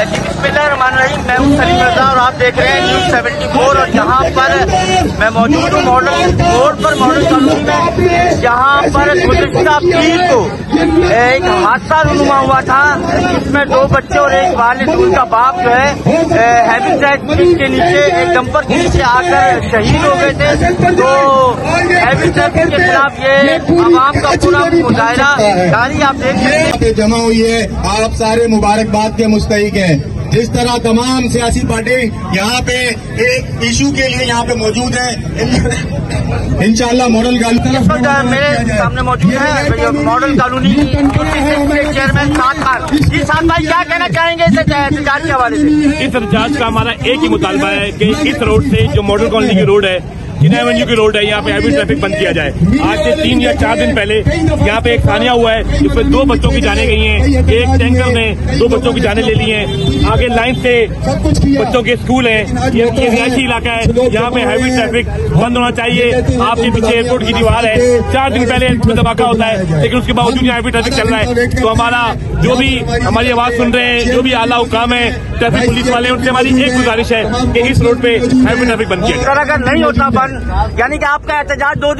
जी बिस्मिल्लाहिर्रहमानिर्रहीम। मैं हूं सलीम रजा और आप देख रहे हैं न्यूज़ 74। और यहाँ पर मैं मौजूद हूँ मॉडल रोड पर, मॉडल कॉलोनी में, जहाँ पर गुज़िश्ता पीर को एक हादसा रूनुमा हुआ था, जिसमें 2 बच्चे और एक वालिद, उनका बाप जो है हैवी ट्रैफिक के नीचे एक डंपर के नीचे आकर शहीद हो गए थे। तो हैवी ट्रैफिक के खिलाफ ये आवाम का पूरा मुजाहिरा जारी आप देख रहे हैं जमा हुई है। आप सारे मुबारकबाद के मुस्तहिक हैं। जिस तरह तमाम सियासी पार्टी यहाँ पे एक इशू के लिए यहाँ पे मौजूद है, इंशाल्लाह मॉडल कॉलोनी मेरे सामने मौजूद है मॉडल कॉलोनी के चेयरमैन साद खान जी। साद भाई, क्या कहना चाहेंगे इस एहतजाज के हवाले से? इस एहतजाज का हमारा एक ही मुतालबा है कि इस रोड से, जो मॉडल कॉलोनी की रोड है, जिना एवेन्यू की रोड है, यहाँ पे हैवी ट्रैफिक बंद किया जाए। आज से 3 या 4 दिन पहले यहाँ पे एक हादसा हुआ है, जिसमें 2 बच्चों की जानें गई हैं। एक टैंकर ने 2 बच्चों की जानें ले ली हैं। आगे लाइन से बच्चों के स्कूल हैं, ये रिहायशी इलाका है, यहाँ पे हैवी ट्रैफिक बंद होना चाहिए। आपके पीछे एयरपोर्ट की दीवार है, 4 दिन पहले इसमें धमाका होता है, लेकिन उसके बावजूद यहाँ हैवी ट्रैफिक चल रहा है। तो हमारा जो भी हमारी आवाज सुन रहे हैं, जो भी आला हुकाम है, ट्रैफिक पुलिस वाले, उनसे हमारी एक गुजारिश है कि इस रोड पे हैवी ट्रैफिक बंद किया जाए। अगर नहीं होता बंद, यानी कि आपका एहतजाज 2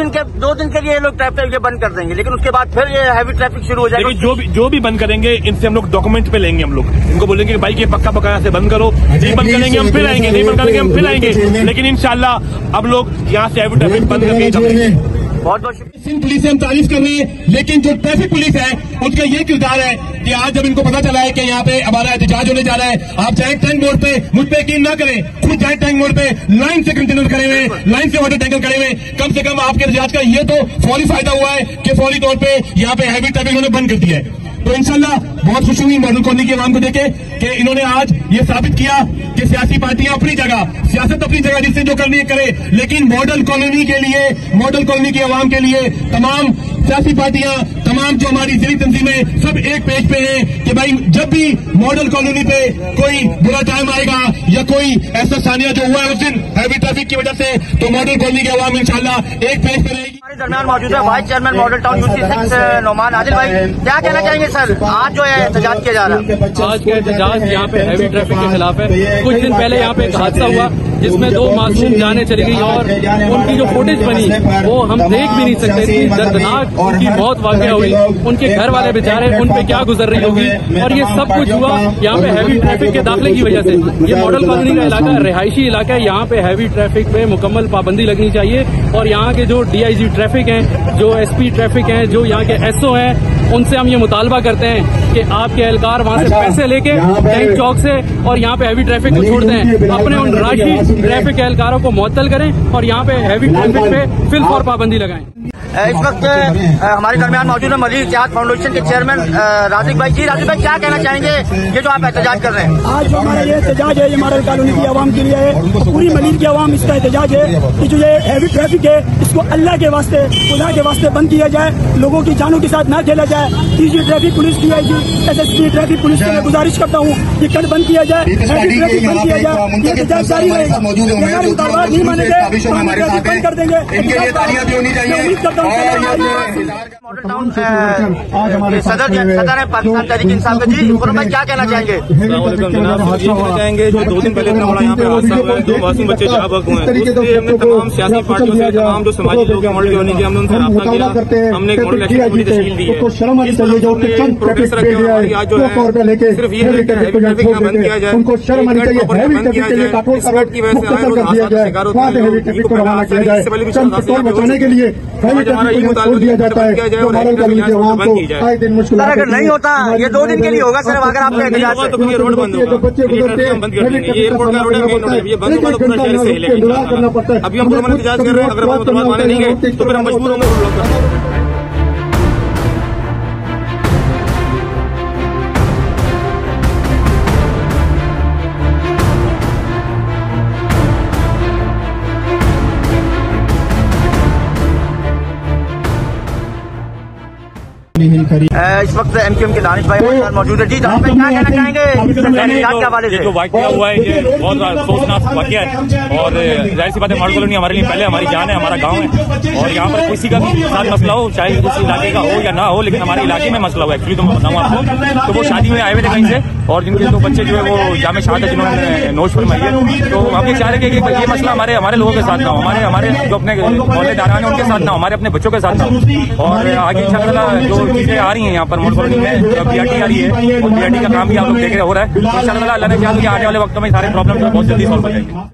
दिन के लिए ये लोग ट्रैफिक बंद कर देंगे, लेकिन उसके बाद फिर ये हैवी ट्रैफिक शुरू हो जाएगा। जो भी बंद करेंगे, इनसे हम लोग डॉक्यूमेंट पे लेंगे। हम लोग इनको बोलेंगे कि भाई ये पक्का यहाँ से बंद करो। नहीं बंद करेंगे हम फिर आएंगे, नहीं बंद करेंगे हम फिर आएंगे, लेकिन इंशाल्लाह अब लोग यहाँ से हैवी ट्रैफिक बंद करके बहुत बहुत शुक्रिया। सिंध पुलिस से हम तारीफ कर रहे हैं, लेकिन जो ट्रैफिक पुलिस है उसका ये किरदार है कि आज जब इनको पता चला है कि यहाँ पे हमारा एहतजाज होने जा रहा है, आप चाहे टैंक मोड़ पे, मुझ पे यकीन ना करें, खुद जाए टैंक मोड़ पे, लाइन से कंटेनर खड़े हुए, लाइन से वाटर टैंकर खड़े हुए, कम से कम आपके एहतजाज का ये तो फौरी फायदा हुआ है कि फौरी तौर पे यहाँ पे हैवी ट्रैफिक इन्होंने बंद कर दिया है। तो इंशाल्लाह बहुत खुशी हुई मॉडल कॉलोनी के अवाम को देखे कि इन्होंने आज ये साबित किया कि सियासी पार्टियां अपनी जगह, सियासत अपनी जगह, जिससे जो करनी है करे, लेकिन मॉडल कॉलोनी के लिए, मॉडल कॉलोनी के अवाम के लिए तमाम सियासी पार्टियां, तमाम जो हमारी जिली तंजीमें, सब एक पेज पे हैं कि भाई जब भी मॉडल कॉलोनी पे कोई बुरा टाइम आएगा या कोई ऐसा सानिया जो हुआ है उस दिन हैवी ट्रैफिक की वजह से, तो मॉडल कॉलोनी के अवाम इंशाल्लाह एक पेज पे रहेगी। हमारे दरमियान मौजूद है vice chairman model town UC6 Nauman Adil भाई। क्या कहना चाहेंगे सर, आज जो है एहतजाज किया जा रहा है? आज का एहतजाज यहाँ पे हैवी ट्रैफिक के खिलाफ है। कुछ दिन पहले यहाँ पे एक हादसा हुआ जिसमें 2 मासूम जानें चली गई और उनकी जो फुटेज बनी वो हम देख भी नहीं सकते। इतनी दर्दनाक उनकी मौत वाक़या हुई, उनके घर वाले बेचारे, उन पे क्या गुजर रही होगी। और ये सब कुछ हुआ यहाँ पे हैवी ट्रैफिक के दाखिले की वजह से। ये मॉडल कॉलोनी का इलाका रिहायशी इलाका है, यहाँ पे हैवी ट्रैफिक पे मुकम्मल पाबंदी लगनी चाहिए। और यहाँ के जो DIG ट्रैफिक हैं, जो SP ट्रैफिक हैं, जो यहाँ के SO हैं, उनसे हम ये मुतालबा करते हैं कि आपके एहलकार वहाँ से पैसे लेके टैंक चौक से और यहाँ पे हैवी ट्रैफिक को छोड़ते हैं, अपने उन राशि ट्रैफिक एहलकारों को मुअत्तल करें और यहाँ पे हैवी ट्रैफिक पे फिल फॉर पाबंदी लगाएं। इस वक्त हमारे दरमियान मौजूद है मजीद इत्तेहाद फाउंडेशन के चेयरमैन राजिक भाई जी। राजिक भाई, क्या कहना चाहेंगे ये जो आप एहतजाज कर रहे हैं? आज जो हमारा ये एहतजाज है, ये मॉडल कॉलोनी की आवाम के लिए है, पूरी मलीद की आवाम इसका एहतजाज है कि जो ये हैवी ट्रैफिक है इसको अल्लाह के वास्ते, खुदा के वास्ते बंद किया जाए, लोगों की जानों के साथ न खेला जाए। DG traffic police DIG SSP traffic police से मैं गुजारिश करता हूँ ये कल बंद किया जाए, हैवी ट्रैफिक बंद किया जाए, एहतजाज जारी रहेगा। अगर मुतालबात नहीं मानेंगे तो हम ट्रैफिक बंद कर देंगे। उम्मीद करता हूँ मॉडल टाउन सदर है पाकिस्तान तहरीक इंसाफ के जी। भाई, क्या कहना चाहेंगे? कहना चाहेंगे जो 2 दिन पहले इतना बड़ा यहाँ पे हादसा हुआ है, 2 मासूम बच्चे जहाँ हुए हैं, उससे हमने तमाम सियासी पार्टियों से, तमाम जो समाजी लोग हैं मॉडल कॉलोनी के, हमने उनसे राब्ता किया। हमने एक मॉडल एक्शन कमेटी तश्कील दी है। इसमें प्रोग्रेस रखे हमारी आज जो है सिर्फ ये है कि हैवी ट्रैफिक का बंद किया जाए, बंद किया जाए। इस वक्त की वजह से हमें रोज हादसा का शिकार होते हैं लोग, इनको पहला हादसा नहीं, इससे पहले भी बचाने के लिए हमारा ये मुतालबा दिया जाता है कि मॉडल कॉलोनी के अवाम को आए दिन मुश्किल। अगर नहीं होता ये 2 दिन के लिए होगा सिर्फ, अगर आपका एहतजाज तो फिर ये रोड बंद होगा, बंद कर देंगे। ये एयरपोर्ट का रोड है, मेन रोड है, ये बंद होगा तो पूरा शहर से हिलेगा। अभी हम पुरअमन एहतजाज कर रहे हैं, अगर मुतालबात माने नहीं गए तो फिर हम मजबूर होंगे रोड ब्लॉक करने। इस वक्त MQM के दानिश भाई हमारे साथ मौजूद है। जी दानिश भाई, क्या कहना चाहेंगे के हवाले से? जो वाकया हुआ है ये बहुत अफसोसनाक वाकया है और जाहिर सी बात है मॉडल कॉलोनी हमारे लिए पहले हमारी जान है, हमारा गांव है और यहाँ पर किसी का भी साथ मसला हो, चाहे किसी इलाके का हो या ना हो, लेकिन हमारे इलाके में मसला हुआ एक्चुअली तो मैं बताऊँ आपको। तो वो शादी में आए हुए थे कहीं से और जिनके दो बच्चे जो है वो जामे शहादत है जिन्होंने नोश फरमाई है, तो हम ये चाह रहे हैं कि ये मसला हमारे लोगों के साथ ना हो, हमारे जो अपने मोहल्लेदारान है उनके साथ ना हो, हमारे अपने बच्चों के साथ ना हो। और आगे इंशाअल्लाह जो चीजें आ रही हैं यहाँ पर मॉडल कॉलोनी में BRT आ रही है और BRT का काम भी आप लोग देख रहे हो रहा है, तो इंशाअल्लाह अल्लाह ने चाहा कि आने वाले वक्तों में सारे प्रॉब्लम बहुत जल्दी सॉल्व हो जाएंगे।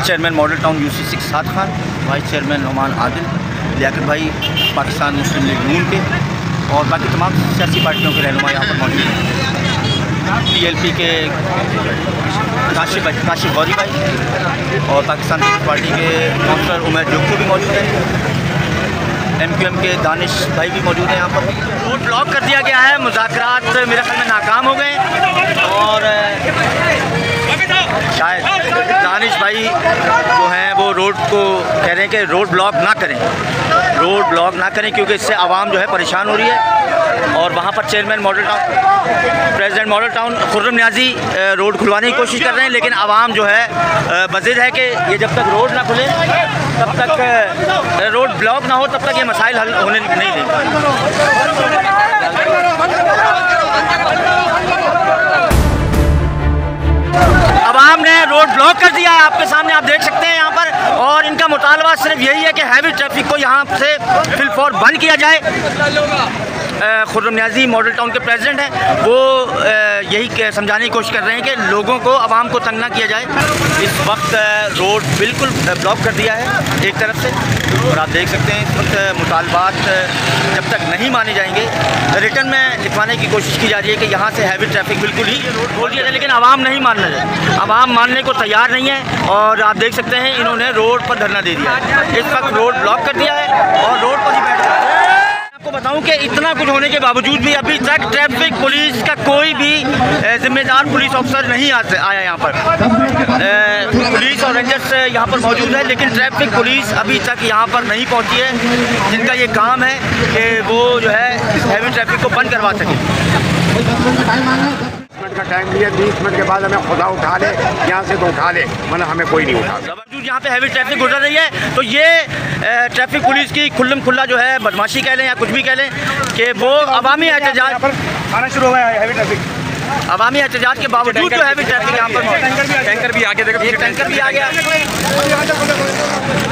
चेयरमैन मॉडल टाउन UC6 साद खान, वाइस चेयरमैन नुमान आदिल, लियाकत भाई पाकिस्तान मुस्लिम लीग नून के और बाकी तमाम सियासी पार्टियों के रहनुमा यहाँ पर मौजूद हैं। TLP के काशिफ गौरी भाई और पाकिस्तान पीपल्स पार्टी के काउंसलर उमैर जोखू भी मौजूद हैं। MQM के दानिश भाई भी मौजूद हैं यहाँ पर। रूट ब्लॉक कर दिया गया है, मुज़ाकरात मेरे ख्याल में नाकाम हो गए और शायद दानिश भाई जो हैं वो रोड को कह रहे हैं कि रोड ब्लॉक ना करें क्योंकि इससे आवाम जो है परेशान हो रही है। और वहाँ पर chairman model town president model town Khurram Niazi road खुलवाने की कोशिश कर रहे हैं, लेकिन आवाम जो है बज़िद है कि ये जब तक रोड ना खुले, तब तक रोड ब्लॉक ना हो, तब तक ये मसाइल हल होने नहीं देंगे। आवाम ने रोड ब्लॉक कर दिया है, आपके सामने आप देख सकते हैं यहाँ पर, और इनका मुतालबा सिर्फ यही है कि हैवी ट्रैफिक को यहाँ से फिलफौर बंद किया जाए। खुर्रम न्याजी मॉडल टाउन के प्रेसिडेंट हैं, वो यही समझाने की कोशिश कर रहे हैं कि लोगों को, आवाम को तंग ना किया जाए। इस वक्त रोड बिल्कुल ब्लॉक कर दिया है एक तरफ से, और आप देख सकते हैं इस वक्त मुतालबात जब तक नहीं माने जाएंगे, रिटर्न में लिखवाने की कोशिश की जा रही है कि यहाँ से हैवी ट्रैफिक बिल्कुल ही खोल दिया जाए, लेकिन आवाम नहीं मानना है, आवाम मानने को तैयार नहीं है। और आप देख सकते हैं इन्होंने रोड पर धरना दे दिया है, इस वक्त रोड ब्लॉक कर दिया है और रोड पर ही बैठ गया है। आपको बताऊं कि इतना कुछ होने के बावजूद भी अभी तक ट्रैफिक पुलिस का कोई भी जिम्मेदार पुलिस ऑफिसर नहीं आया यहाँ पर। पुलिस और रेंजर्स यहाँ पर मौजूद है, लेकिन ट्रैफिक पुलिस अभी तक यहाँ पर नहीं पहुँची है, जिनका ये काम है कि वो जो है हैवी ट्रैफिक को बंद करवा सके। का टाइम लिया, 20 मिनट के बाद हमें खुदा उठा ले, यहाँ से तो उठा ले, वरना हमें कोई नहीं उठा। बावजूद यहाँ पे हैवी ट्रैफिक गुजर रही है, तो ये ट्रैफिक पुलिस की खुल्लम खुल्ला जो है बदमाशी कह लें या कुछ भी कह लें कि वो अवामी एहतजाज आना शुरू हुआ है। हैवी ट्रैफिक, अवामी एहतजाज के बावजूद जो हैवी ट्रैफिक यहाँ पर टैंकर भी आगे, देखो एक टैंकर भी आ गया,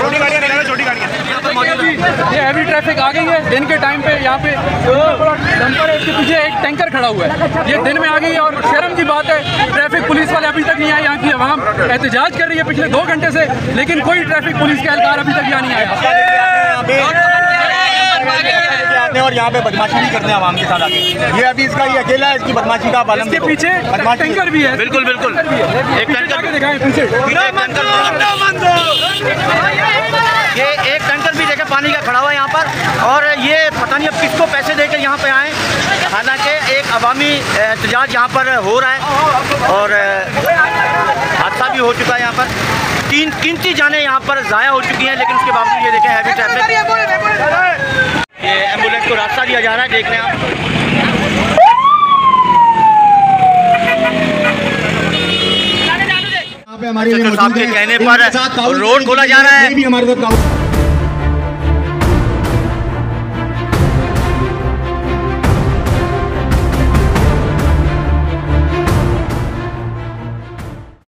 छोटी गाड़ियाँ निकालो, छोटी गाड़ियाँ यहाँ पर मौजूद है। ये हैवी ट्रैफिक आ गई है दिन के टाइम पे, यहाँ पे डंपर है, इसके पीछे एक टैंकर खड़ा हुआ है, ये दिन में आ गई है। और शर्म की बात है, ट्रैफिक पुलिस वाले अभी तक नहीं आए, यहाँ की आवाम एहतजाज कर रही है पिछले 2 घंटे से, लेकिन कोई ट्रैफिक पुलिस के एहलकार अभी तक यहाँ नहीं आया और यहाँ पे बदमाशी भी करते हैं आवाम के साथ आके। ये अभी इसका ये अकेला है, इसकी बदमाशी का पालन। इसके पीछे टैंकर भी है, बिल्कुल बिल्कुल, एक टैंकर दिखाएं पीछे, ये एक टैंकर भी देखे पानी का खड़ा हुआ है यहाँ पर, और ये पता नहीं अब किसको पैसे देकर यहाँ पे आए। हालांकि एक अवामी एहतजाज यहाँ पर हो रहा है और हादसा भी हो चुका है यहाँ पर, 3 कीमती जानें यहाँ पर ज़ाया हो चुकी हैं, लेकिन उसके बावजूद ये देखें हैवी ट्रैफिक, ये एम्बुलेंस को रास्ता दिया जा रहा है, देख रहे हैं आप। हमारे साहब के कहने पर रोड खोला जा रहा है।